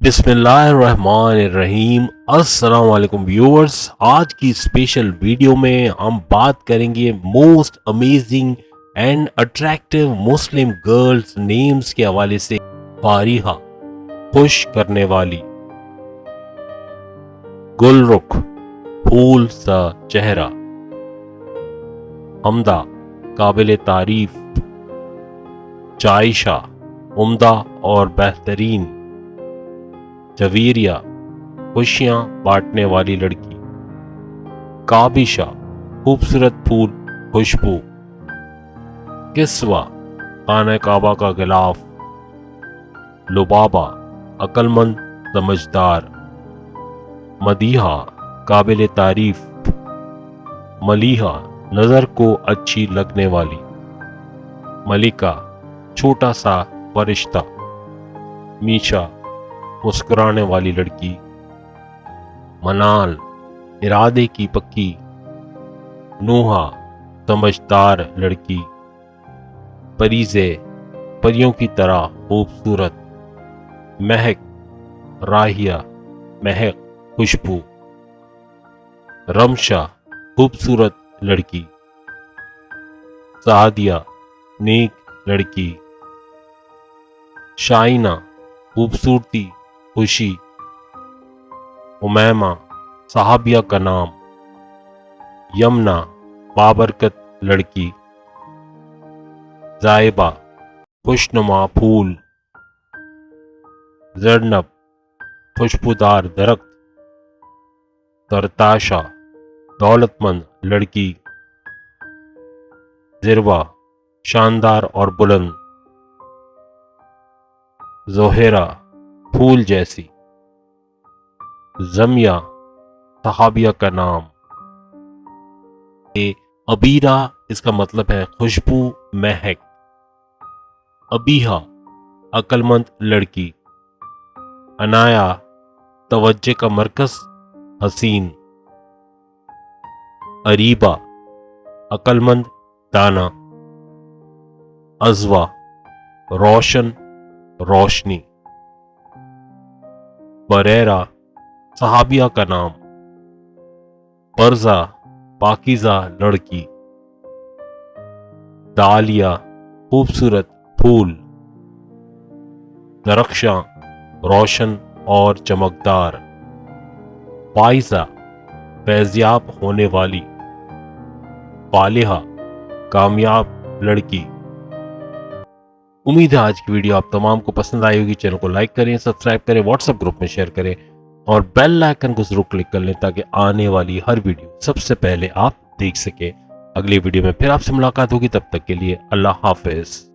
बिस्मिल्लाहिर्रहमानिर्रहीम। अस्सलाम वालेकुम व्यूअर्स। आज की स्पेशल वीडियो में हम बात करेंगे most amazing and attractive Muslim girls names के हवाले से। फारिहा, खुश करने वाली। गुलरुख, फूल सा चेहरा। हमदा, काबिल तारीफ। जायशा, उम्दा और बेहतरीन। जवीरिया, खुशियां बांटने वाली लड़की। काबिशा, खूबसूरत फूल, खुशबू। किस्वा, खाना काबा का गिलाफ। लुबाबा, अक्लमंद, समझदार। मदीहा, काबिल तारीफ। मलीहा, नजर को अच्छी लगने वाली। मलिका, छोटा सा फरिश्ता। मीशा, मुस्कुराने वाली लड़की। मनाल, इरादे की पक्की। नूहा, समझदार लड़की। परीजे, परियों की तरह खूबसूरत। महक, राहिया, महक, खुशबू। रमशा, खूबसूरत लड़की। सादिया, नेक लड़की। शाइना, खूबसूरती, खुशी। उमैमा, सहाबिया का नाम। यमुना, बाबरकत लड़की। जायबा, खुशनुमा फूल। जरनब, खुशबूदार दरख्त। तरताशा, दौलतमंद लड़की। जिरवा, शानदार और बुलंद। जोहेरा, फूल जैसी। जमिया, सहाबिया का नाम। अबीरा, इसका मतलब है खुशबू, महक। अबीहा, अक्लमंद लड़की। अनाया, तवज्जो का मरकज, हसीन। अरीबा, अक्लमंद, दाना। अजवा, रोशन, रोशनी। बरेरा, सहाबिया का नाम। परजा, पाकीज़ा लड़की। दालिया, खूबसूरत फूल। दरख्शां, रोशन और चमकदार। फाइजा, फैज़याब होने वाली। फालिहा, कामयाब लड़की। उम्मीद है आज की वीडियो आप तमाम को पसंद आई होगी। चैनल को लाइक करें, सब्सक्राइब करें, व्हाट्सएप ग्रुप में शेयर करें और बेल आइकन को जरूर क्लिक कर लें ताकि आने वाली हर वीडियो सबसे पहले आप देख सकें। अगली वीडियो में फिर आपसे मुलाकात होगी, तब तक के लिए अल्लाह हाफिज।